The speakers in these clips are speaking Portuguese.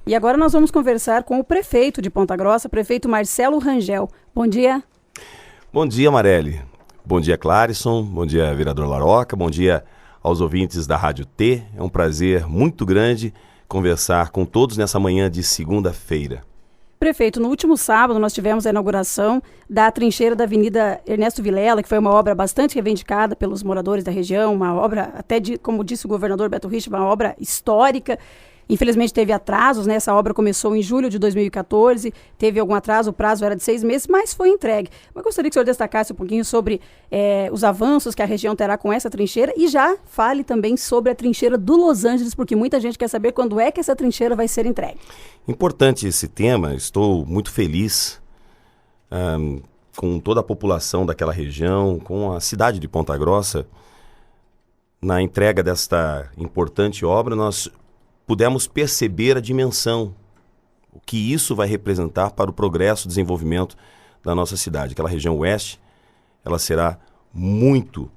E agora nós vamos conversar com o prefeito de Ponta Grossa, prefeito Marcelo Rangel. Bom dia. Bom dia, Marelli. Bom dia, Clarison. Bom dia, vereador Laroca. Bom dia aos ouvintes da Rádio T. É um prazer muito grande conversar com todos nessa manhã de segunda-feira. Prefeito, no último sábado nós tivemos a inauguração da trincheira da Avenida Ernesto Vilela, que foi uma obra bastante reivindicada pelos moradores da região, uma obra, como disse o governador Beto Richa, uma obra histórica. Infelizmente teve atrasos, né? Essa obra começou em julho de 2014, teve algum atraso, o prazo era de 6 meses, mas foi entregue. Mas gostaria que o senhor destacasse um pouquinho sobre os avanços que a região terá com essa trincheira e já fale também sobre a trincheira do Los Angeles, porque muita gente quer saber quando é que essa trincheira vai ser entregue. Importante esse tema, estou muito feliz com toda a população daquela região, com a cidade de Ponta Grossa. Na entrega desta importante obra, nós pudemos perceber a dimensão, o que isso vai representar para o progresso e desenvolvimento da nossa cidade. Aquela região oeste, ela será muito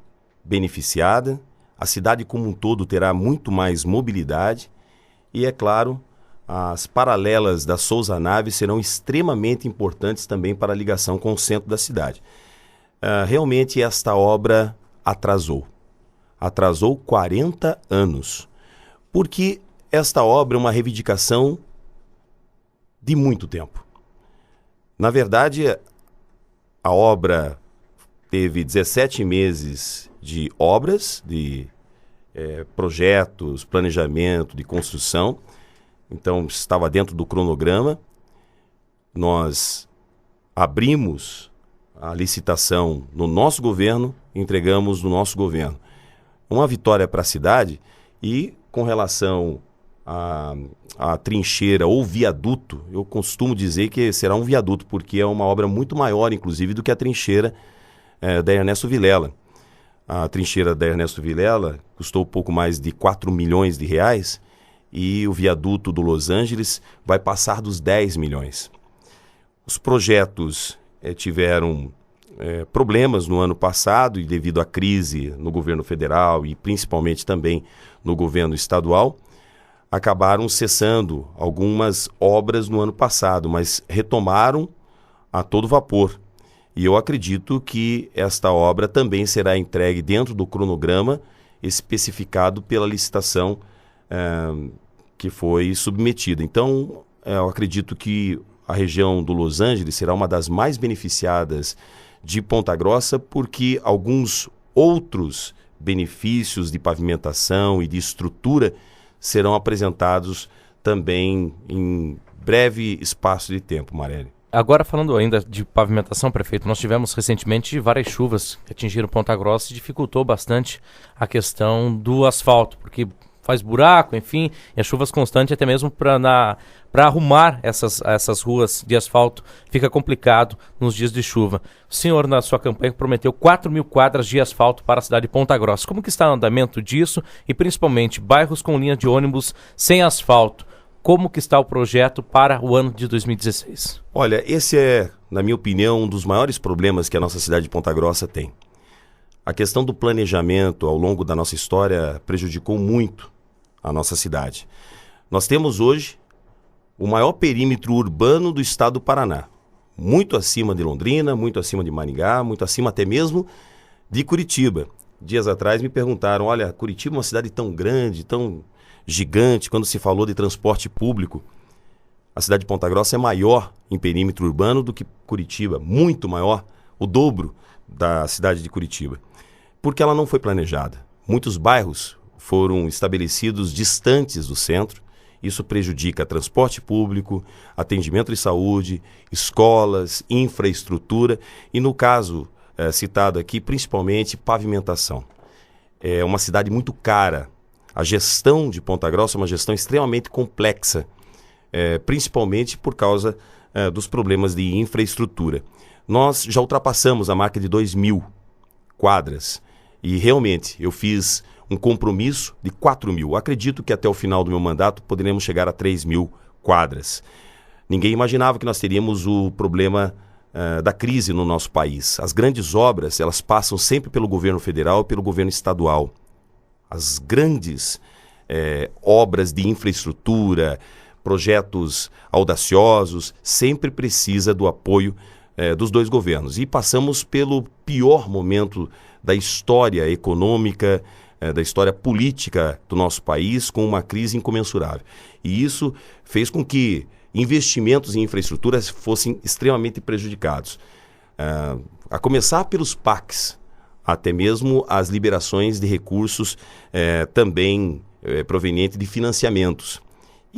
beneficiada, a cidade como um todo terá muito mais mobilidade e, é claro, as paralelas da Souza Naves serão extremamente importantes também para a ligação com o centro da cidade. Realmente esta obra atrasou 40 anos, porque esta obra é uma reivindicação de muito tempo. Na verdade, a obra teve 17 meses de obras, de projetos, planejamento, de construção. Então, estava dentro do cronograma. Nós abrimos a licitação no nosso governo, entregamos no nosso governo. Uma vitória para a cidade. E com relação a trincheira ou viaduto, eu costumo dizer que será um viaduto, porque é uma obra muito maior, inclusive, do que a trincheira da Ernesto Vilela. A trincheira da Ernesto Vilela custou pouco mais de 4 milhões de reais e o viaduto do Los Angeles vai passar dos 10 milhões. Os projetos tiveram problemas no ano passado e devido à crise no governo federal e principalmente também no governo estadual, acabaram cessando algumas obras no ano passado, mas retomaram a todo vapor. E eu acredito que esta obra também será entregue dentro do cronograma especificado pela licitação que foi submetida. Então, eu acredito que a região do Los Angeles será uma das mais beneficiadas de Ponta Grossa, porque alguns outros benefícios de pavimentação e de estrutura serão apresentados também em breve espaço de tempo, Marelli. Agora, falando ainda de pavimentação, prefeito, nós tivemos recentemente várias chuvas que atingiram Ponta Grossa e dificultou bastante a questão do asfalto, porque faz buraco, enfim, e as chuvas constantes até mesmo para arrumar essas ruas de asfalto fica complicado nos dias de chuva. O senhor, na sua campanha, prometeu 4.000 quadras de asfalto para a cidade de Ponta Grossa. Como que está o andamento disso e principalmente bairros com linha de ônibus sem asfalto? Como que está o projeto para o ano de 2016? Olha, esse é, na minha opinião, um dos maiores problemas que a nossa cidade de Ponta Grossa tem. A questão do planejamento ao longo da nossa história prejudicou muito a nossa cidade. Nós temos hoje o maior perímetro urbano do estado do Paraná, muito acima de Londrina, muito acima de Maringá, muito acima até mesmo de Curitiba. Dias atrás me perguntaram, olha, Curitiba é uma cidade tão grande, tão gigante, quando se falou de transporte público, a cidade de Ponta Grossa é maior em perímetro urbano do que Curitiba, muito maior, o dobro da cidade de Curitiba, porque ela não foi planejada. Muitos bairros foram estabelecidos distantes do centro, isso prejudica transporte público, atendimento de saúde, escolas, infraestrutura e, no caso citado aqui, principalmente pavimentação. É uma cidade muito cara. A gestão de Ponta Grossa é uma gestão extremamente complexa, principalmente por causa dos problemas de infraestrutura. Nós já ultrapassamos a marca de 2.000 quadras e realmente eu fiz um compromisso de 4.000. Acredito que até o final do meu mandato poderemos chegar a 3.000 quadras. Ninguém imaginava que nós teríamos o problema da crise no nosso país. As grandes obras, elas passam sempre pelo governo federal e pelo governo estadual. As grandes obras de infraestrutura, projetos audaciosos, sempre precisa do apoio dos dois governos. E passamos pelo pior momento da história econômica, da história política do nosso país, com uma crise incomensurável. E isso fez com que investimentos em infraestruturas fossem extremamente prejudicados. A começar pelos PACs, até mesmo as liberações de recursos também provenientes de financiamentos.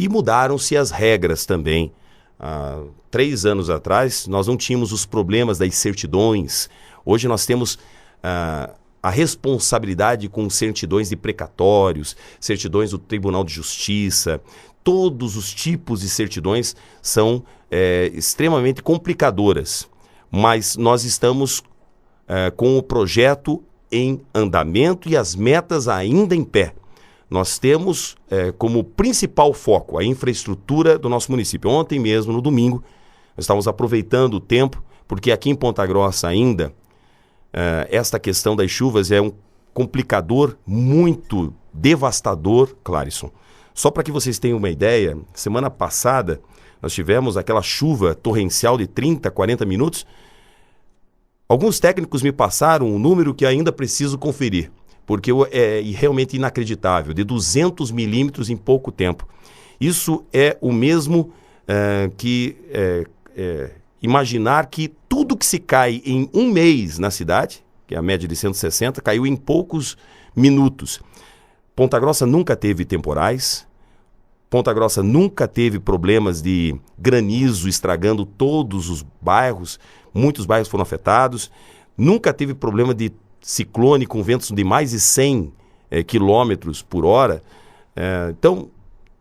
E mudaram-se as regras também. Há 3 anos atrás, nós não tínhamos os problemas das certidões. Hoje nós temos a responsabilidade com certidões de precatórios, certidões do Tribunal de Justiça. Todos os tipos de certidões são extremamente complicadoras, mas nós estamos com o projeto em andamento e as metas ainda em pé. Nós temos como principal foco a infraestrutura do nosso município. Ontem mesmo, no domingo, nós estávamos aproveitando o tempo, porque aqui em Ponta Grossa ainda, esta questão das chuvas é um complicador muito devastador, Clarisson. Só para que vocês tenham uma ideia, semana passada nós tivemos aquela chuva torrencial de 30, 40 minutos. Alguns técnicos me passaram um número que ainda preciso conferir, porque é realmente inacreditável, de 200 milímetros em pouco tempo. Isso é o mesmo que imaginar que tudo que se cai em um mês na cidade, que é a média de 160, caiu em poucos minutos. Ponta Grossa nunca teve temporais, Ponta Grossa nunca teve problemas de granizo estragando todos os bairros, muitos bairros foram afetados, nunca teve problema de ciclone com ventos de mais de 100 quilômetros por hora. Então,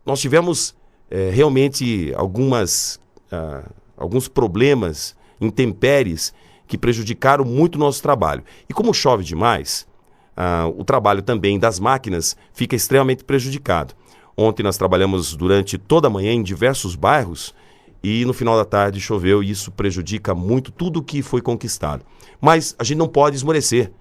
nós tivemos realmente alguns problemas, intempéries, que prejudicaram muito o nosso trabalho. E como chove demais, o trabalho também das máquinas fica extremamente prejudicado. Ontem nós trabalhamos durante toda a manhã em diversos bairros e no final da tarde choveu e isso prejudica muito tudo que foi conquistado. Mas a gente não pode esmorecer.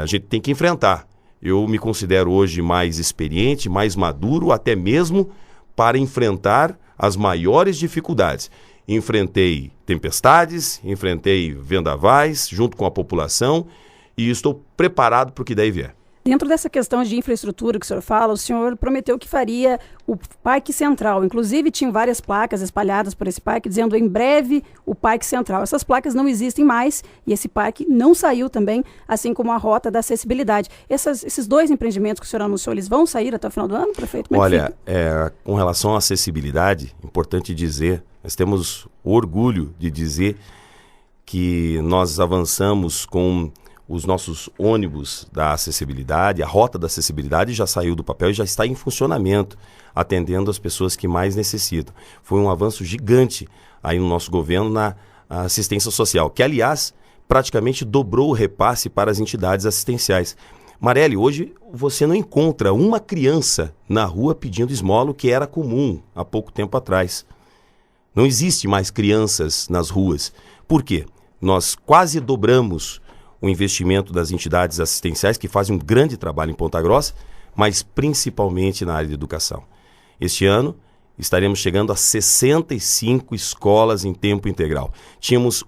A gente tem que enfrentar. Eu me considero hoje mais experiente, mais maduro, até mesmo para enfrentar as maiores dificuldades. Enfrentei tempestades, enfrentei vendavais junto com a população e estou preparado para o que daí vier. Dentro dessa questão de infraestrutura que o senhor fala, o senhor prometeu que faria o Parque Central. Inclusive, tinham várias placas espalhadas por esse parque dizendo em breve o Parque Central. Essas placas não existem mais e esse parque não saiu também, assim como a Rota da Acessibilidade. Esses 2 empreendimentos que o senhor anunciou, eles vão sair até o final do ano, prefeito? Olha, com relação à acessibilidade, importante dizer, nós temos orgulho de dizer que nós avançamos com os nossos ônibus da acessibilidade, a Rota da Acessibilidade já saiu do papel e já está em funcionamento, atendendo as pessoas que mais necessitam. Foi um avanço gigante aí no nosso governo na assistência social, que, aliás, praticamente dobrou o repasse para as entidades assistenciais. Mareli, hoje você não encontra uma criança na rua pedindo esmola, o que era comum há pouco tempo atrás. Não existe mais crianças nas ruas. Por quê? Nós quase dobramos o investimento das entidades assistenciais que fazem um grande trabalho em Ponta Grossa, mas principalmente na área de educação. Este ano estaremos chegando a 65 escolas em tempo integral. Tínhamos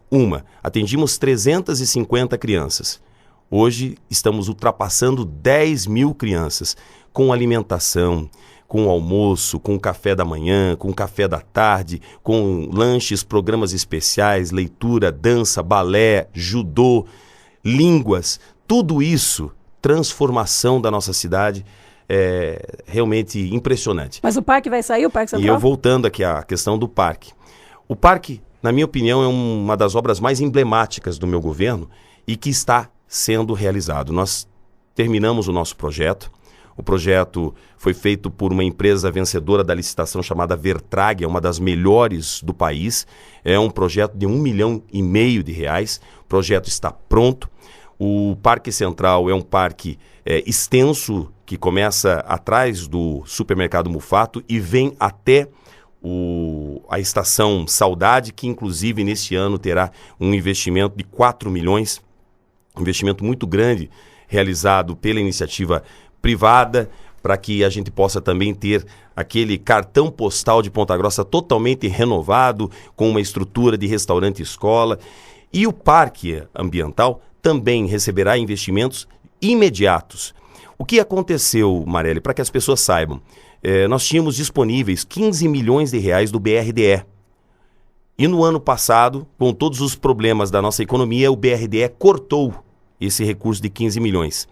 atendimos 350 crianças. Hoje estamos ultrapassando 10 mil crianças com alimentação, com almoço, com café da manhã, com café da tarde, com lanches, programas especiais, leitura, dança, balé, judô, línguas, tudo isso, transformação da nossa cidade é realmente impressionante. Mas o parque vai sair, o Parque Central? E eu voltando aqui à questão do parque. O parque, na minha opinião, é uma das obras mais emblemáticas do meu governo e que está sendo realizado. Nós terminamos o nosso projeto. O projeto foi feito por uma empresa vencedora da licitação chamada Vertrag, é uma das melhores do país. É um projeto de R$1,5 milhão de reais. O projeto está pronto. O Parque Central é um parque extenso, que começa atrás do supermercado Mufato e vem até a Estação Saudade, que inclusive neste ano terá um investimento de 4 milhões, um investimento muito grande, realizado pela iniciativa privada, para que a gente possa também ter aquele cartão postal de Ponta Grossa totalmente renovado, com uma estrutura de restaurante e escola. E o parque ambiental também receberá investimentos imediatos. O que aconteceu, Marelli, para que as pessoas saibam? Nós tínhamos disponíveis 15 milhões de reais do BRDE. E no ano passado, com todos os problemas da nossa economia, o BRDE cortou esse recurso de 15 milhões.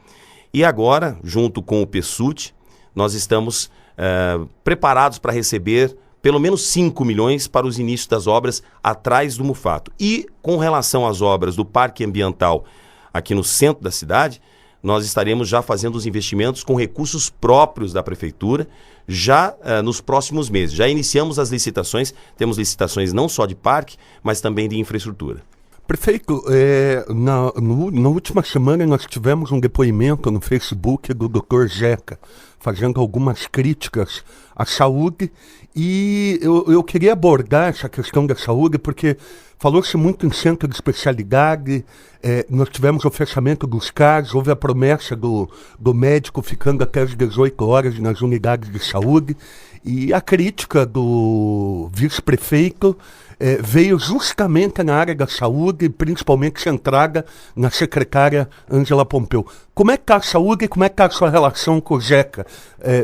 E agora, junto com o PSUT, nós estamos preparados para receber pelo menos 5 milhões para os inícios das obras atrás do Mufato. E com relação às obras do Parque Ambiental aqui no centro da cidade, nós estaremos já fazendo os investimentos com recursos próprios da Prefeitura, já nos próximos meses. Já iniciamos as licitações, temos licitações não só de parque, mas também de infraestrutura. Prefeito, na última semana nós tivemos um depoimento no Facebook do Dr. Zeca, fazendo algumas críticas à saúde, e eu queria abordar essa questão da saúde, porque falou-se muito em centro de especialidade, nós tivemos o fechamento dos CARs, houve a promessa do médico ficando até as 18 horas nas unidades de saúde, e a crítica do vice-prefeito veio justamente na área da saúde, principalmente centrada na secretária Ângela Pompeu. Como é que está a saúde e como é que está a sua relação com o Zeca?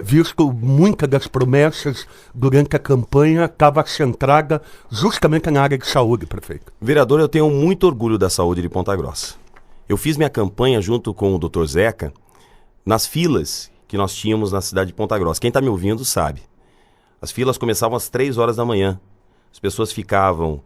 Visto muitas das promessas durante a campanha estava centrada justamente na área de saúde, prefeito. Vereador, eu tenho muito orgulho da saúde de Ponta Grossa. Eu fiz minha campanha junto com o Dr. Zeca nas filas que nós tínhamos na cidade de Ponta Grossa. Quem está me ouvindo sabe. As filas começavam às 3 horas da manhã. As pessoas ficavam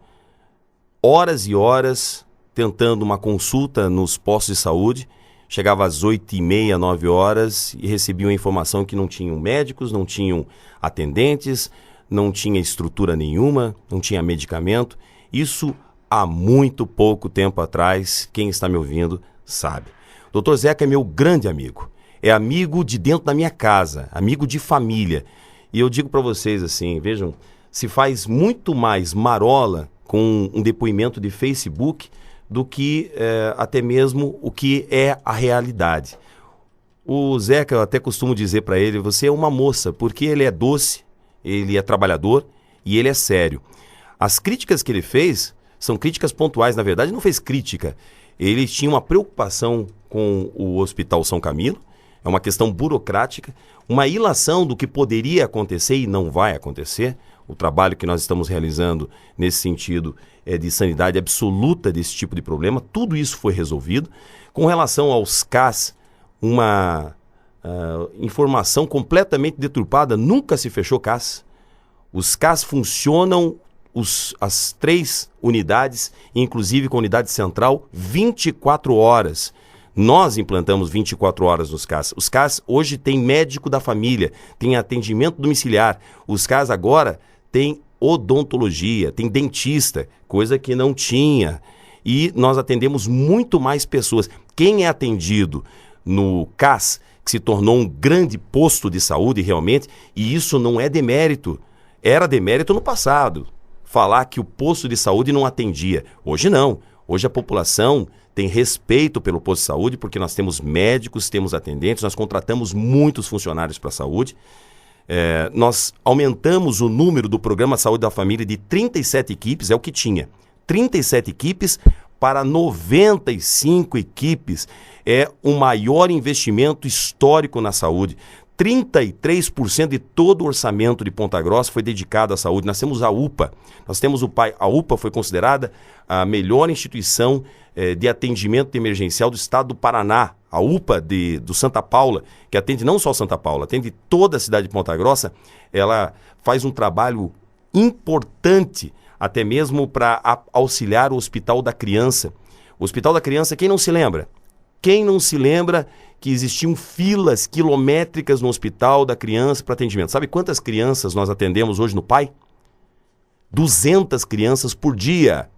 horas e horas tentando uma consulta nos postos de saúde. Chegava às 8h30, 9 horas e recebiam a informação que não tinham médicos, não tinham atendentes, não tinha estrutura nenhuma, não tinha medicamento. Isso há muito pouco tempo atrás, quem está me ouvindo sabe. O Dr. Zeca é meu grande amigo. É amigo de dentro da minha casa, amigo de família. E eu digo para vocês assim, vejam, se faz muito mais marola com um depoimento de Facebook do que até mesmo o que é a realidade. O Zeca, eu até costumo dizer para ele, você é uma moça, porque ele é doce, ele é trabalhador e ele é sério. As críticas que ele fez são críticas pontuais, na verdade não fez crítica. Ele tinha uma preocupação com o Hospital São Camilo, é uma questão burocrática, uma ilação do que poderia acontecer e não vai acontecer. O trabalho que nós estamos realizando nesse sentido é de sanidade absoluta desse tipo de problema. Tudo isso foi resolvido. Com relação aos CAS, uma informação completamente deturpada. Nunca se fechou CAS. Os CAS funcionam, as 3 unidades, inclusive com a unidade central, 24 horas. Nós implantamos 24 horas nos CAS. Os CAS hoje têm médico da família, tem atendimento domiciliar. Os CAS agora têm odontologia, tem dentista, coisa que não tinha. E nós atendemos muito mais pessoas. Quem é atendido no CAS, que se tornou um grande posto de saúde realmente, e isso não é demérito. Era demérito no passado, falar que o posto de saúde não atendia. Hoje não. Hoje a população tem respeito pelo posto de saúde, porque nós temos médicos, temos atendentes, nós contratamos muitos funcionários para a saúde. Nós aumentamos o número do Programa Saúde da Família de 37 equipes, é o que tinha. 37 equipes para 95 equipes. É o maior investimento histórico na saúde. 33% de todo o orçamento de Ponta Grossa foi dedicado à saúde. Nós temos a UPA, nós temos o PAI. A UPA foi considerada a melhor instituição de atendimento emergencial do estado do Paraná. A UPA do Santa Paula, que atende não só Santa Paula, atende toda a cidade de Ponta Grossa, ela faz um trabalho importante, até mesmo para auxiliar o Hospital da Criança. O Hospital da Criança, quem não se lembra? Quem não se lembra que existiam filas quilométricas no Hospital da Criança para atendimento? Sabe quantas crianças nós atendemos hoje no PAI? 200 crianças por dia.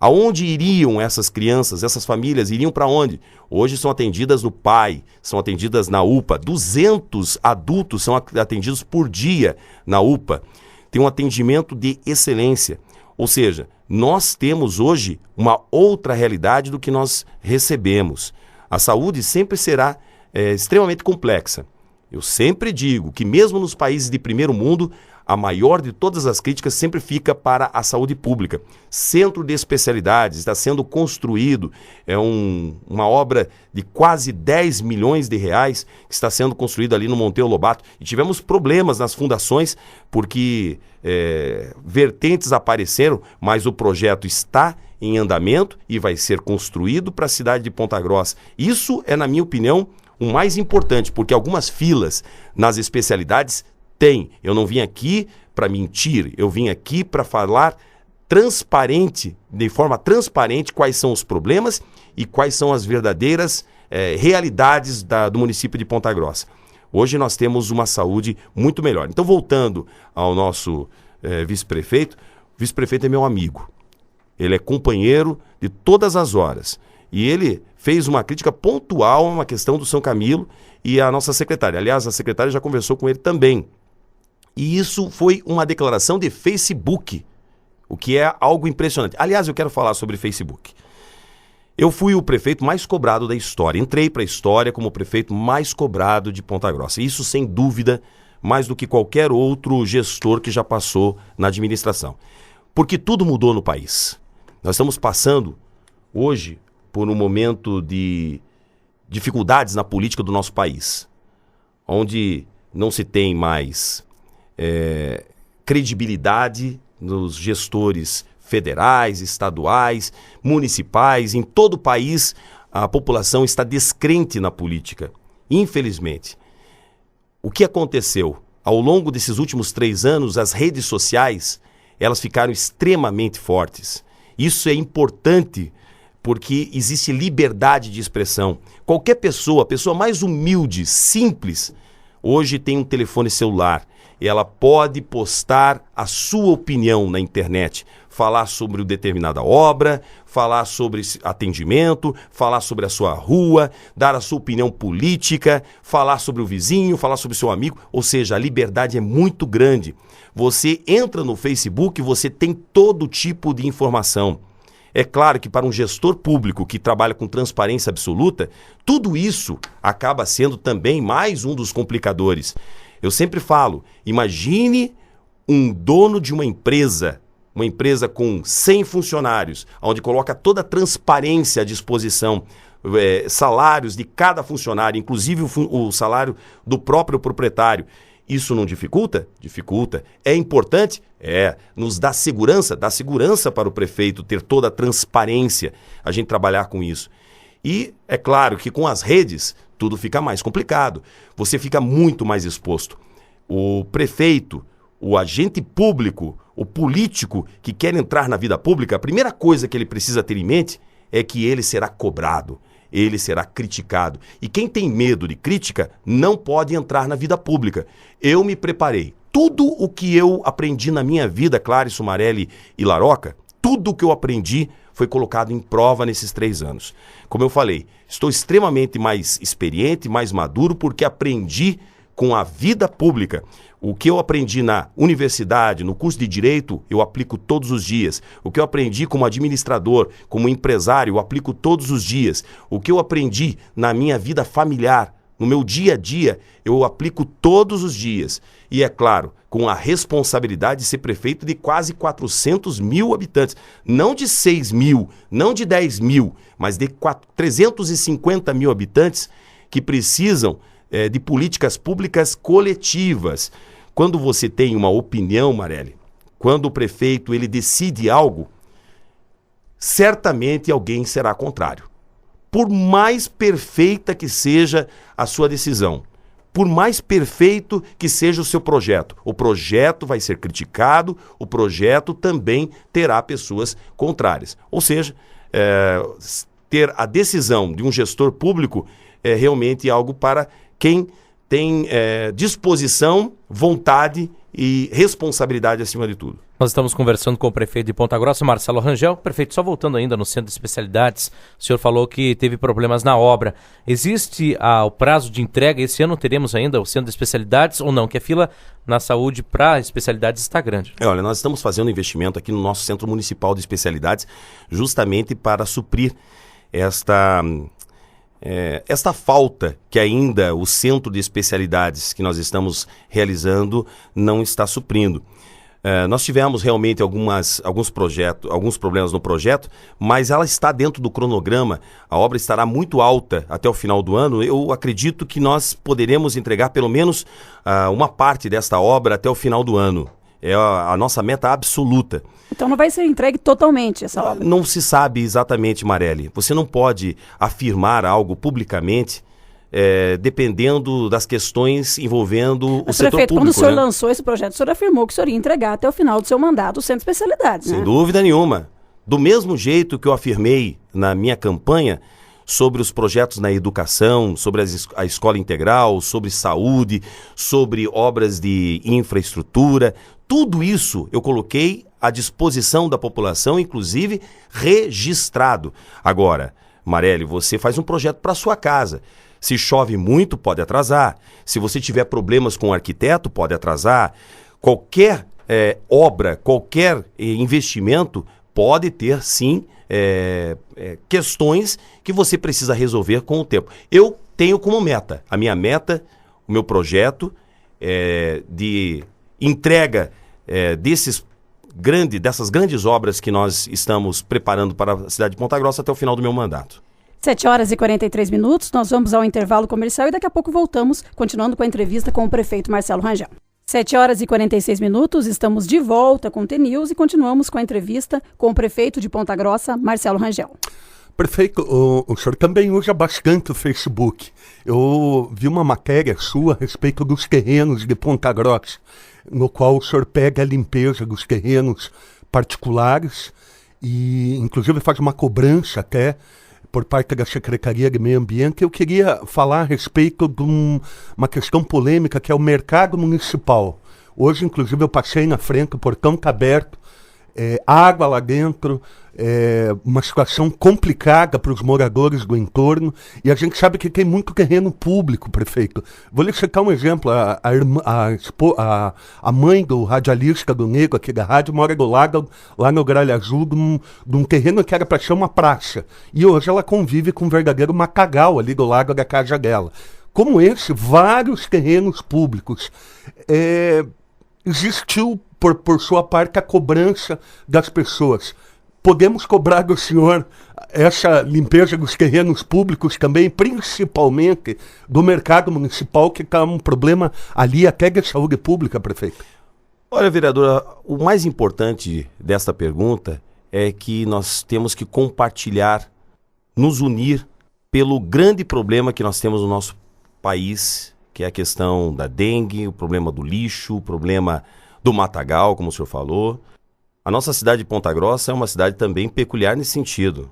Aonde iriam essas crianças, essas famílias, iriam para onde? Hoje são atendidas no PAI, são atendidas na UPA. 200 adultos são atendidos por dia na UPA. Tem um atendimento de excelência. Ou seja, nós temos hoje uma outra realidade do que nós recebemos. A saúde sempre será extremamente complexa. Eu sempre digo que mesmo nos países de primeiro mundo, a maior de todas as críticas sempre fica para a saúde pública. Centro de especialidades está sendo construído, uma obra de quase 10 milhões de reais que está sendo construída ali no Monteiro Lobato. E tivemos problemas nas fundações porque vertentes apareceram, mas o projeto está em andamento e vai ser construído para a cidade de Ponta Grossa. Isso é, na minha opinião, o mais importante, porque algumas filas nas especialidades tem. Eu não vim aqui para mentir, eu vim aqui para falar de forma transparente, quais são os problemas e quais são as verdadeiras realidades do município de Ponta Grossa. Hoje nós temos uma saúde muito melhor. Então, voltando ao nosso vice-prefeito, o vice-prefeito é meu amigo. Ele é companheiro de todas as horas. E ele fez uma crítica pontual a uma questão do São Camilo e a nossa secretária. Aliás, a secretária já conversou com ele também. E isso foi uma declaração de Facebook, o que é algo impressionante. Aliás, eu quero falar sobre Facebook. Eu fui o prefeito mais cobrado da história. Entrei para a história como o prefeito mais cobrado de Ponta Grossa. Isso, sem dúvida, mais do que qualquer outro gestor que já passou na administração. Porque tudo mudou no país. Nós estamos passando, hoje, por um momento de dificuldades na política do nosso país, onde não se tem mais credibilidade nos gestores federais, estaduais, municipais. Em todo o país, a população está descrente na política. Infelizmente. O que aconteceu? Ao longo desses últimos 3 anos, as redes sociais, elas ficaram extremamente fortes. Isso é importante porque existe liberdade de expressão. Qualquer pessoa, a pessoa mais humilde, simples, hoje tem um telefone celular. Ela pode postar a sua opinião na internet, falar sobre determinada obra, falar sobre atendimento, falar sobre a sua rua, dar a sua opinião política, falar sobre o vizinho, falar sobre o seu amigo. Ou seja, a liberdade é muito grande. Você entra no Facebook, você tem todo tipo de informação. É claro que para um gestor público que trabalha com transparência absoluta, tudo isso acaba sendo também mais um dos complicadores. Eu sempre falo, imagine um dono de uma empresa com 100 funcionários, onde coloca toda a transparência à disposição, salários de cada funcionário, inclusive o salário do próprio proprietário. Isso não dificulta? Dificulta. É importante? Nos dá segurança para o prefeito ter toda a transparência, a gente trabalhar com isso. E é claro que com as redes tudo fica mais complicado, você fica muito mais exposto. O prefeito, o agente público, o político que quer entrar na vida pública, a primeira coisa que ele precisa ter em mente é que ele será cobrado, ele será criticado. E quem tem medo de crítica não pode entrar na vida pública. Eu me preparei. Tudo o que eu aprendi na minha vida, Clarice, Sumarelli e Laroca, tudo o que eu aprendi foi colocado em prova nesses 3 anos. Como eu falei, estou extremamente mais experiente, mais maduro, porque aprendi com a vida pública. O que eu aprendi na universidade, no curso de Direito, eu aplico todos os dias. O que eu aprendi como administrador, como empresário, eu aplico todos os dias. O que eu aprendi na minha vida familiar, no meu dia a dia, eu aplico todos os dias. E é claro, com a responsabilidade de ser prefeito de quase 400 mil habitantes. Não de 6 mil, não de 10 mil, mas de 350 mil habitantes que precisam de políticas públicas coletivas. Quando você tem uma opinião, Marelli, quando o prefeito ele decide algo, certamente alguém será contrário. Por mais perfeita que seja a sua decisão, por mais perfeito que seja o seu projeto, o projeto vai ser criticado, o projeto também terá pessoas contrárias. Ou seja, ter a decisão de um gestor público é realmente algo para quem tem disposição, vontade e responsabilidade acima de tudo. Nós estamos conversando com o prefeito de Ponta Grossa, Marcelo Rangel. Prefeito, só voltando ainda no Centro de Especialidades, o senhor falou que teve problemas na obra. Existe o prazo de entrega? Esse ano teremos ainda o Centro de Especialidades ou não? Que a fila na saúde para especialidades está grande. Olha, nós estamos fazendo um investimento aqui no nosso Centro Municipal de Especialidades justamente para suprir esta falta que ainda o centro de especialidades que nós estamos realizando não está suprindo. Nós tivemos realmente alguns problemas no projeto, mas ela está dentro do cronograma. A obra estará muito alta até o final do ano. Eu acredito que nós poderemos entregar pelo menos uma parte desta obra até o final do ano. É a nossa meta absoluta. Então não vai ser entregue totalmente essa obra? Não se sabe exatamente, Marelli. Você não pode afirmar algo publicamente dependendo das questões envolvendo o setor prefeito, público. Quando o senhor lançou esse projeto, o senhor afirmou que o senhor ia entregar até o final do seu mandato o Centro de Especialidades, Sem dúvida nenhuma. Do mesmo jeito que eu afirmei na minha campanha sobre os projetos na educação, sobre a escola integral, sobre saúde, sobre obras de infraestrutura, tudo isso eu coloquei à disposição da população, inclusive registrado. Agora, Marelli, você faz um projeto para sua casa. Se chove muito, pode atrasar. Se você tiver problemas com o arquiteto, pode atrasar. Qualquer obra, qualquer investimento pode ter, sim, questões que você precisa resolver com o tempo. Eu tenho como meta, a minha meta, o meu projeto de entrega dessas grandes obras que nós estamos preparando para a cidade de Ponta Grossa até o final do meu mandato. 7h43, nós vamos ao intervalo comercial e daqui a pouco voltamos, continuando com a entrevista com o prefeito Marcelo Rangel. 7h46, estamos de volta com o TNews e continuamos com a entrevista com o prefeito de Ponta Grossa, Marcelo Rangel. Prefeito, o senhor também usa bastante o Facebook. Eu vi uma matéria sua a respeito dos terrenos de Ponta Grossa, no qual o senhor pega a limpeza dos terrenos particulares e inclusive faz uma cobrança até por parte da Secretaria de Meio Ambiente. Eu queria falar a respeito de uma questão polêmica que é o mercado municipal. Hoje, inclusive, eu passei na frente, o portão está aberto, água lá dentro, uma situação complicada para os moradores do entorno, e a gente sabe que tem muito terreno público, prefeito. Vou lhe citar um exemplo. A mãe do radialista do Nego aqui da rádio mora do lado, lá no Gralha Azul, de um terreno que era para ser uma praça, e hoje ela convive com um verdadeiro matagal ali do lado da casa dela. Como esse, vários terrenos públicos. Existiu por sua parte a cobrança das pessoas. Podemos cobrar do senhor essa limpeza dos terrenos públicos também, principalmente do mercado municipal, que está um problema ali até de saúde pública, prefeito? Olha, vereadora, o mais importante desta pergunta é que nós temos que compartilhar, nos unir pelo grande problema que nós temos no nosso país, que é a questão da dengue, o problema do lixo, o problema do matagal, como o senhor falou. A nossa cidade de Ponta Grossa é uma cidade também peculiar nesse sentido.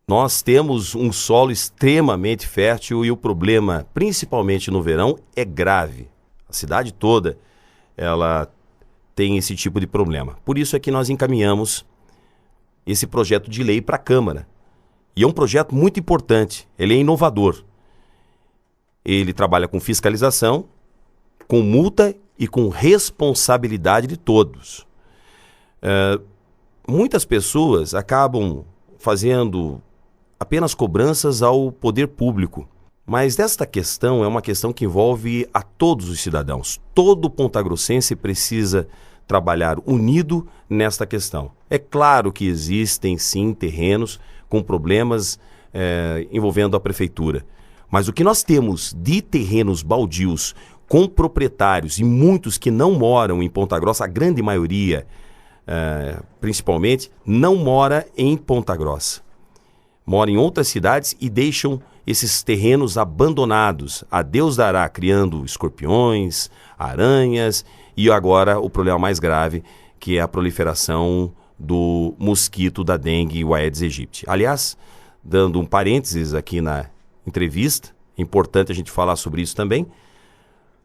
Nós temos um solo extremamente fértil e o problema, principalmente no verão, é grave. A cidade toda, ela tem esse tipo de problema. Por isso é que nós encaminhamos esse projeto de lei para a Câmara. E é um projeto muito importante, ele é inovador. Ele trabalha com fiscalização, com multa e com responsabilidade de todos. Muitas pessoas acabam fazendo apenas cobranças ao poder público, mas esta questão é uma questão que envolve a todos os cidadãos. Todo pontagrossense precisa trabalhar unido nesta questão. É claro que existem sim terrenos com problemas envolvendo a prefeitura, mas o que nós temos de terrenos baldios com proprietários e muitos que não moram em Ponta Grossa, a grande maioria, principalmente, não mora em Ponta Grossa. Mora em outras cidades e deixam esses terrenos abandonados. A Deus dará, criando escorpiões, aranhas e agora o problema mais grave, que é a proliferação do mosquito da dengue, o Aedes aegypti. Aliás, dando um parênteses aqui na entrevista, é importante a gente falar sobre isso também.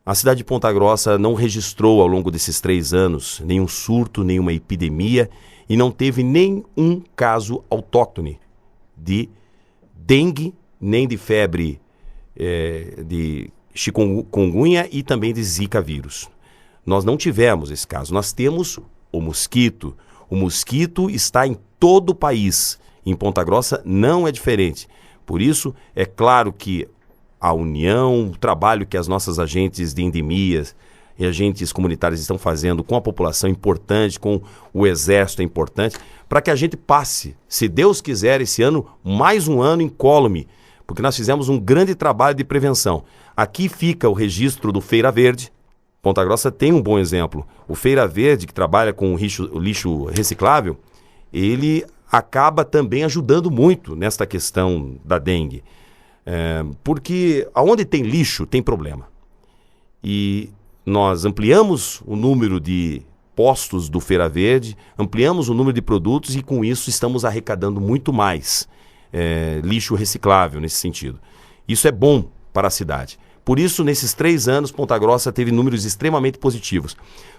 A cidade de Ponta Grossa não registrou ao longo desses 3 anos nenhum surto, nenhuma epidemia e não teve nenhum caso autóctone de dengue, nem de febre de chikungunya e também de zika vírus. Nós não tivemos esse caso, nós temos o mosquito. O mosquito está em todo o país, em Ponta Grossa não é diferente. Por isso, é claro que a união, o trabalho que as nossas agentes de endemias e agentes comunitários estão fazendo com a população é importante, com o Exército é importante, para que a gente passe, se Deus quiser, esse ano, mais um ano incólume, porque nós fizemos um grande trabalho de prevenção. Aqui fica o registro do Feira Verde. Ponta Grossa tem um bom exemplo. O Feira Verde, que trabalha com o lixo reciclável, ele acaba também ajudando muito nesta questão da dengue. Porque aonde tem lixo, tem problema. E nós ampliamos o número de postos do Feira Verde, ampliamos o número de produtos e com isso estamos arrecadando muito mais lixo reciclável nesse sentido. Isso é bom para a cidade. Por isso, nesses 3 anos, Ponta Grossa teve números extremamente positivos.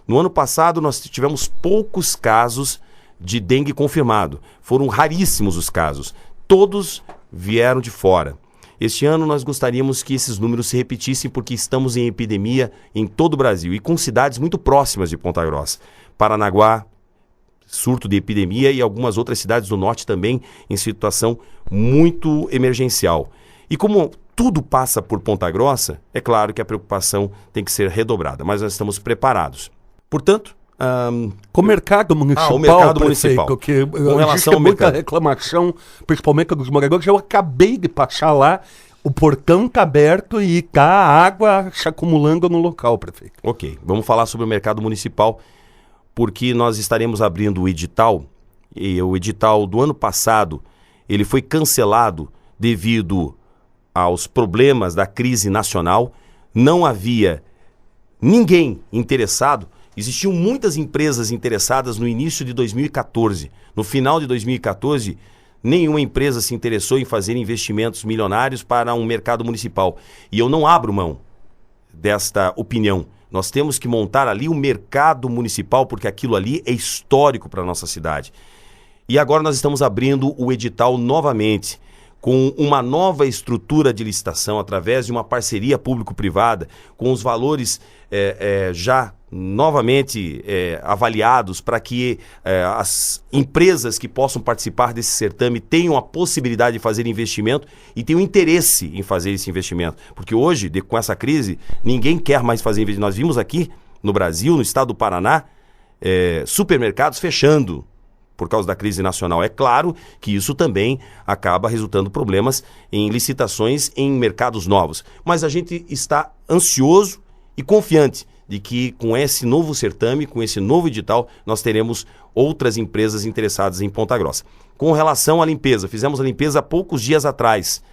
No ano passado, nós tivemos poucos casos de dengue confirmado. Foram raríssimos os casos. Todos vieram de fora. Este ano, nós gostaríamos que esses números se repetissem porque estamos em epidemia em todo o Brasil e com cidades muito próximas de Ponta Grossa. Paranaguá, surto de epidemia, e algumas outras cidades do norte também em situação muito emergencial. E como tudo passa por Ponta Grossa, é claro que a preocupação tem que ser redobrada, mas nós estamos preparados. Portanto, com o mercado municipal, o mercado prefeito, municipal. Que Com relação existe ao muita mercado. reclamação, principalmente dos moradores. Eu acabei de passar lá, o portão está aberto e está a água se acumulando no local, prefeito. Ok, vamos falar sobre o mercado municipal, porque nós estaremos abrindo o edital, e o edital do ano passado, ele foi cancelado devido aos problemas da crise nacional, não havia ninguém interessado, existiam muitas empresas interessadas no início de 2014. No final de 2014, nenhuma empresa se interessou em fazer investimentos milionários para um mercado municipal. E eu não abro mão desta opinião. Nós temos que montar ali o mercado municipal, porque aquilo ali é histórico para a nossa cidade. E agora nós estamos abrindo o edital novamente, com uma nova estrutura de licitação, através de uma parceria público-privada, com os valores já novamente avaliados para que as empresas que possam participar desse certame tenham a possibilidade de fazer investimento e tenham interesse em fazer esse investimento. Porque hoje, com essa crise, ninguém quer mais fazer investimento. Nós vimos aqui no Brasil, no estado do Paraná, supermercados fechando por causa da crise nacional. É claro que isso também acaba resultando problemas em licitações em mercados novos. Mas a gente está ansioso e confiante de que com esse novo certame, com esse novo edital, nós teremos outras empresas interessadas em Ponta Grossa. Com relação à limpeza, fizemos a limpeza há poucos dias atrás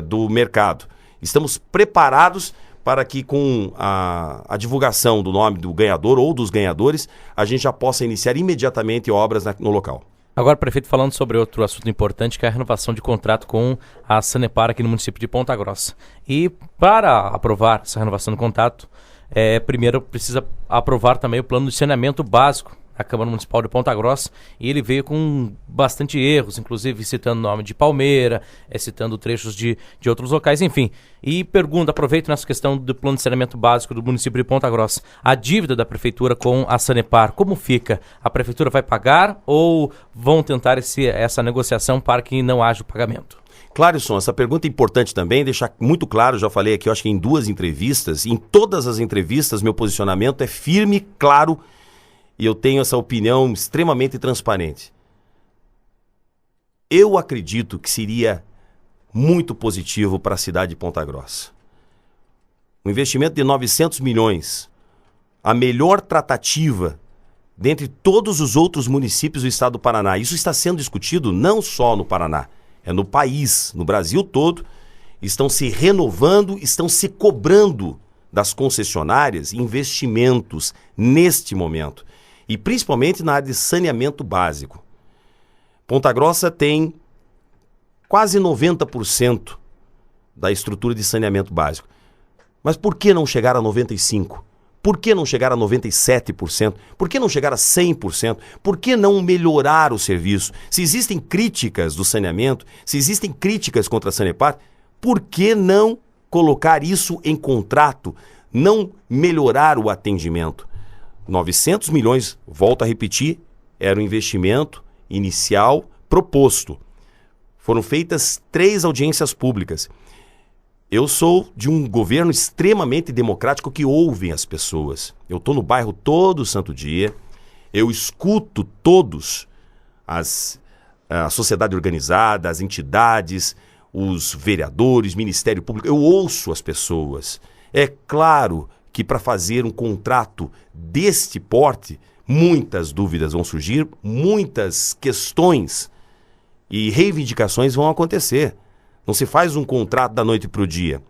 do mercado. Estamos preparados para que com a divulgação do nome do ganhador ou dos ganhadores, a gente já possa iniciar imediatamente obras no local. Agora, prefeito, falando sobre outro assunto importante, que é a renovação de contrato com a Sanepar aqui no município de Ponta Grossa. E para aprovar essa renovação do contrato, primeiro precisa aprovar também o plano de saneamento básico da Câmara Municipal de Ponta Grossa, e ele veio com bastante erros, inclusive citando o nome de Palmeira, citando trechos de outros locais, enfim. E aproveito nessa questão do plano de saneamento básico do município de Ponta Grossa, a dívida da prefeitura com a Sanepar, como fica? A prefeitura vai pagar ou vão tentar essa negociação para que não haja o pagamento? Clarison, essa pergunta é importante também, deixar muito claro, já falei aqui, eu acho que em 2 entrevistas, em todas as entrevistas, meu posicionamento é firme, claro, e eu tenho essa opinião extremamente transparente. Eu acredito que seria muito positivo para a cidade de Ponta Grossa. Um investimento de 900 milhões, a melhor tratativa dentre todos os outros municípios do estado do Paraná. Isso está sendo discutido não só no Paraná, é no país, no Brasil todo. Estão se renovando, estão se cobrando das concessionárias investimentos neste momento. E principalmente na área de saneamento básico. Ponta Grossa tem quase 90% da estrutura de saneamento básico. Mas por que não chegar a 95%? Por que não chegar a 97%? Por que não chegar a 100%? Por que não melhorar o serviço? Se existem críticas do saneamento, se existem críticas contra a Sanepar, por que não colocar isso em contrato? Não melhorar o atendimento? 900 milhões, volto a repetir, era o investimento inicial proposto. Foram feitas 3 audiências públicas. Eu sou de um governo extremamente democrático que ouve as pessoas. Eu estou no bairro todo santo dia, eu escuto todos, a sociedade organizada, as entidades, os vereadores, Ministério Público, eu ouço as pessoas. É claro que para fazer um contrato deste porte, muitas dúvidas vão surgir, muitas questões e reivindicações vão acontecer. Não se faz um contrato da noite para o dia.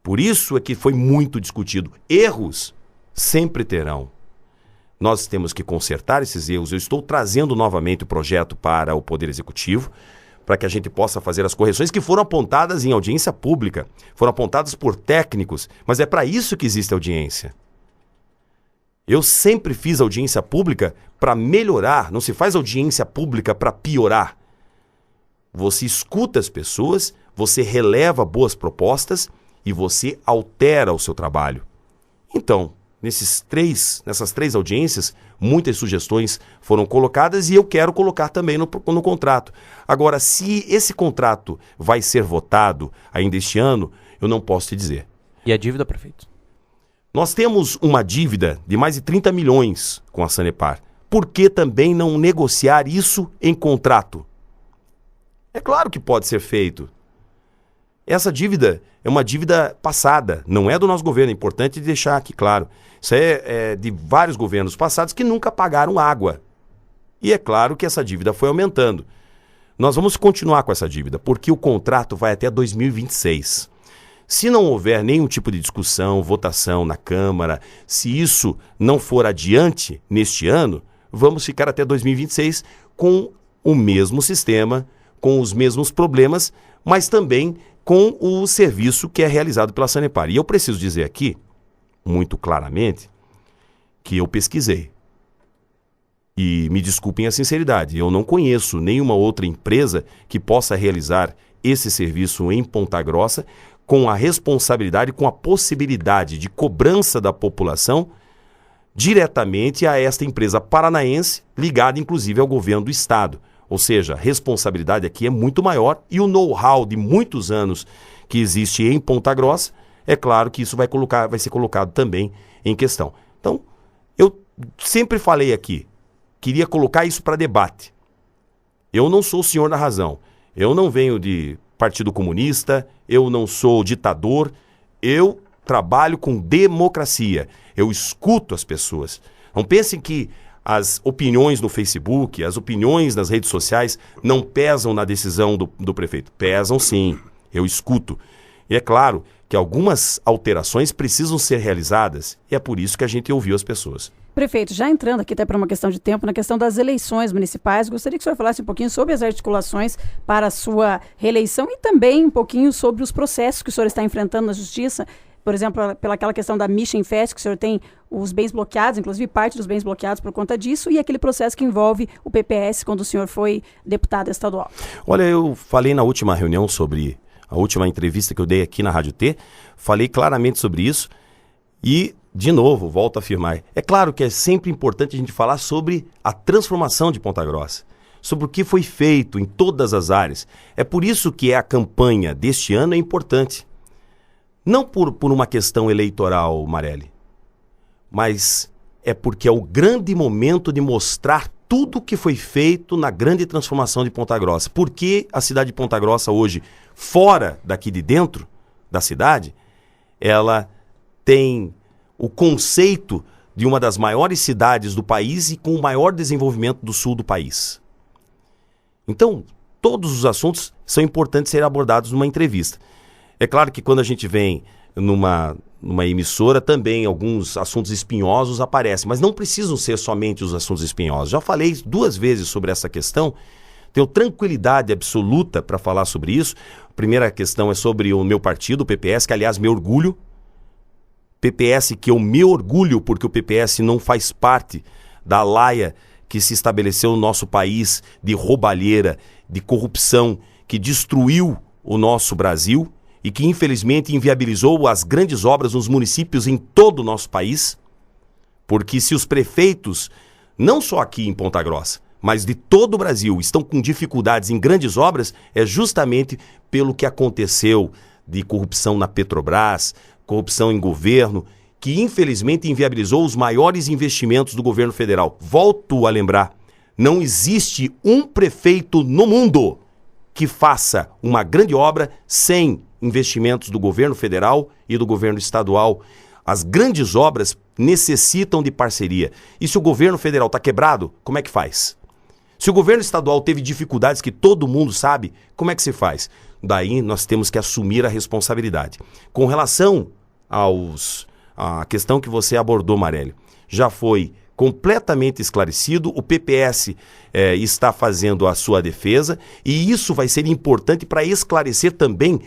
Por isso é que foi muito discutido. Erros sempre terão. Nós temos que consertar esses erros. Eu estou trazendo novamente o projeto para o Poder Executivo, para que a gente possa fazer as correções que foram apontadas em audiência pública, foram apontadas por técnicos, mas é para isso que existe audiência. Eu sempre fiz audiência pública para melhorar, não se faz audiência pública para piorar. Você escuta as pessoas, você releva boas propostas e você altera o seu trabalho. Então, nessas 3 audiências, muitas sugestões foram colocadas e eu quero colocar também no contrato. Agora, se esse contrato vai ser votado ainda este ano, eu não posso te dizer. E a dívida, prefeito? Nós temos uma dívida de mais de 30 milhões com a Sanepar. Por que também não negociar isso em contrato? É claro que pode ser feito. Essa dívida é uma dívida passada, não é do nosso governo, é importante deixar aqui claro. Isso é de vários governos passados que nunca pagaram água. E é claro que essa dívida foi aumentando. Nós vamos continuar com essa dívida, porque o contrato vai até 2026. Se não houver nenhum tipo de discussão, votação na Câmara, se isso não for adiante neste ano, vamos ficar até 2026 com o mesmo sistema, com os mesmos problemas, mas também com o serviço que é realizado pela Sanepar. E eu preciso dizer aqui, muito claramente, que eu pesquisei. E me desculpem a sinceridade, eu não conheço nenhuma outra empresa que possa realizar esse serviço em Ponta Grossa com a responsabilidade, com a possibilidade de cobrança da população diretamente a esta empresa paranaense, ligada inclusive ao governo do estado. Ou seja, a responsabilidade aqui é muito maior e o know-how de muitos anos que existe em Ponta Grossa, é claro que isso vai ser colocado também em questão. Então, eu sempre falei aqui, queria colocar isso para debate. Eu não sou o senhor da razão. Eu não venho de Partido Comunista, eu não sou ditador, eu trabalho com democracia. Eu escuto as pessoas. Não pensem que as opiniões no Facebook, as opiniões nas redes sociais não pesam na decisão do prefeito. Pesam sim, eu escuto. E é claro que algumas alterações precisam ser realizadas e é por isso que a gente ouviu as pessoas. Prefeito, já entrando aqui até para uma questão de tempo, na questão das eleições municipais, gostaria que o senhor falasse um pouquinho sobre as articulações para a sua reeleição e também um pouquinho sobre os processos que o senhor está enfrentando na Justiça. Por exemplo, pelaquela questão da Mission Fest, que o senhor tem os bens bloqueados, inclusive parte dos bens bloqueados por conta disso, e aquele processo que envolve o PPS quando o senhor foi deputado estadual. Olha, eu falei na última reunião sobre a última entrevista que eu dei aqui na Rádio T, falei claramente sobre isso e, de novo, volto a afirmar. É claro que é sempre importante a gente falar sobre a transformação de Ponta Grossa, sobre o que foi feito em todas as áreas. É por isso que a campanha deste ano é importante. Não por uma questão eleitoral, Marelli, mas é porque é o grande momento de mostrar tudo o que foi feito na grande transformação de Ponta Grossa. Porque a cidade de Ponta Grossa hoje, fora daqui de dentro da cidade, ela tem o conceito de uma das maiores cidades do país e com o maior desenvolvimento do sul do país. Então, todos os assuntos são importantes serem abordados numa entrevista. É claro que quando a gente vem numa emissora, também alguns assuntos espinhosos aparecem, mas não precisam ser somente os assuntos espinhosos. Já falei 2 vezes sobre essa questão, tenho tranquilidade absoluta para falar sobre isso. A primeira questão é sobre o meu partido, o PPS, que aliás me orgulho. PPS que eu me orgulho porque o PPS não faz parte da laia que se estabeleceu no nosso país de roubalheira, de corrupção, que destruiu o nosso Brasil e que infelizmente inviabilizou as grandes obras nos municípios em todo o nosso país, porque se os prefeitos, não só aqui em Ponta Grossa, mas de todo o Brasil, estão com dificuldades em grandes obras, é justamente pelo que aconteceu de corrupção na Petrobras, corrupção em governo, que infelizmente inviabilizou os maiores investimentos do governo federal. Volto a lembrar, não existe um prefeito no mundo que faça uma grande obra sem investimentos do governo federal e do governo estadual. As grandes obras necessitam de parceria. E se o governo federal está quebrado, como é que faz? Se o governo estadual teve dificuldades que todo mundo sabe, como é que se faz? Daí nós temos que assumir a responsabilidade. Com relação à questão que você abordou, Marélio, já foi completamente esclarecido, o PPS está fazendo a sua defesa e isso vai ser importante para esclarecer também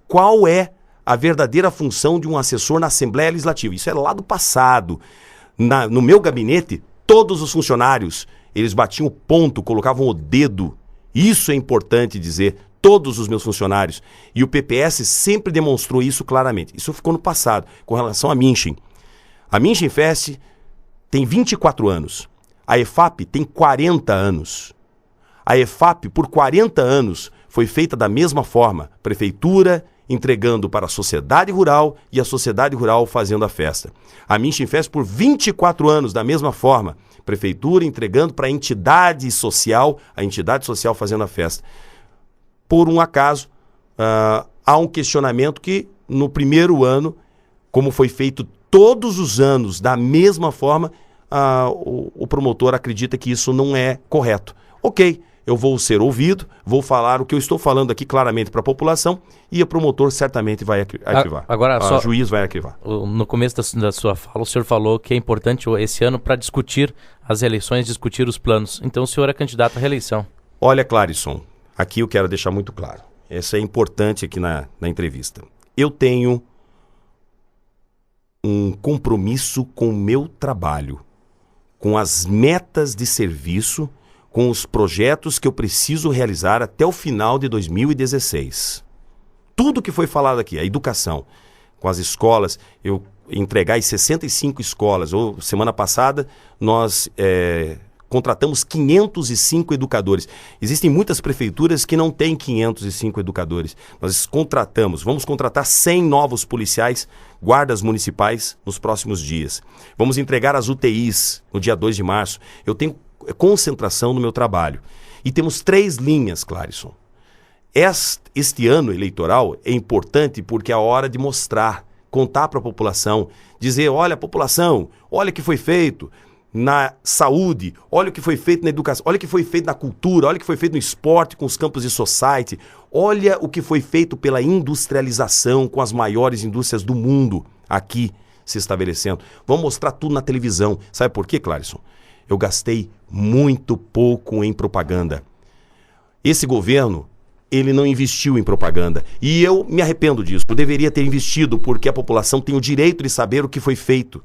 qual é a verdadeira função de um assessor na Assembleia Legislativa. Isso é lá do passado. No meu gabinete, todos os funcionários, eles batiam o ponto, colocavam o dedo. Isso é importante dizer, todos os meus funcionários. E o PPS sempre demonstrou isso claramente. Isso ficou no passado, com relação à Minchem. A Minchem Fest tem 24 anos. A EFAP tem 40 anos. A EFAP, por 40 anos, foi feita da mesma forma. Prefeitura entregando para a sociedade rural e a sociedade rural fazendo a festa. A Minchem Fest, por 24 anos, da mesma forma. Prefeitura entregando para a entidade social fazendo a festa. Por um acaso, há um questionamento que, no primeiro ano, como foi feito todos os anos da mesma forma, o promotor acredita que isso não é correto. Ok, eu vou ser ouvido, vou falar o que eu estou falando aqui claramente para a população e o promotor certamente vai arquivar. Agora, o juiz vai arquivar. No começo da sua fala, o senhor falou que é importante esse ano para discutir as eleições, discutir os planos. Então o senhor é candidato à reeleição. Olha, Clarisson, aqui eu quero deixar muito claro. Isso é importante aqui na entrevista. Eu tenho um compromisso com o meu trabalho, com as metas de serviço, com os projetos que eu preciso realizar até o final de 2016. Tudo que foi falado aqui, a educação, com as escolas, eu entregar as 65 escolas, ou semana passada nós contratamos 505 educadores. Existem muitas prefeituras que não têm 505 educadores. Nós vamos contratar 100 novos policiais, guardas municipais nos próximos dias. Vamos entregar as UTIs no dia 2 de março. Eu tenho concentração no meu trabalho. E temos 3 linhas, Clarisson. Este ano eleitoral é importante porque é a hora de mostrar, contar para a população, dizer, olha, população, olha o que foi feito na saúde, olha o que foi feito na educação, olha o que foi feito na cultura, olha o que foi feito no esporte com os campos de society, olha o que foi feito pela industrialização com as maiores indústrias do mundo aqui se estabelecendo. Vamos mostrar tudo na televisão. Sabe por quê, Clarisson? Eu gastei muito pouco em propaganda. Esse governo, ele não investiu em propaganda. E eu me arrependo disso. Eu deveria ter investido, porque a população tem o direito de saber o que foi feito.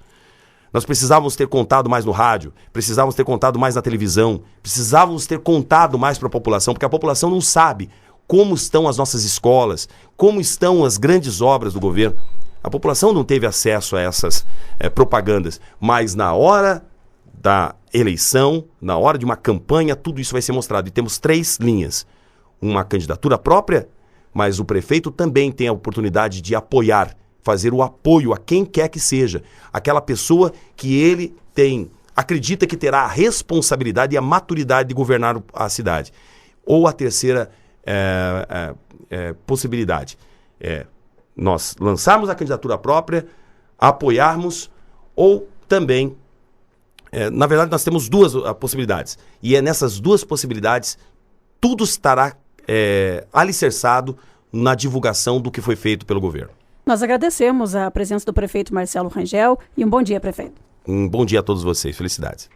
Nós precisávamos ter contado mais no rádio, precisávamos ter contado mais na televisão, precisávamos ter contado mais para a população, porque a população não sabe como estão as nossas escolas, como estão as grandes obras do governo. A população não teve acesso a essas propagandas, mas na hora da eleição, na hora de uma campanha, tudo isso vai ser mostrado. E temos 3 linhas. Uma candidatura própria, mas o prefeito também tem a oportunidade de apoiar, fazer o apoio a quem quer que seja. Aquela pessoa que ele acredita que terá a responsabilidade e a maturidade de governar a cidade. Ou a terceira possibilidade. Nós lançarmos a candidatura própria, apoiarmos, ou também na verdade, nós temos 2 possibilidades. E nessas 2 possibilidades, tudo estará alicerçado na divulgação do que foi feito pelo governo. Nós agradecemos a presença do prefeito Marcelo Rangel e um bom dia, prefeito. Um bom dia a todos vocês. Felicidades.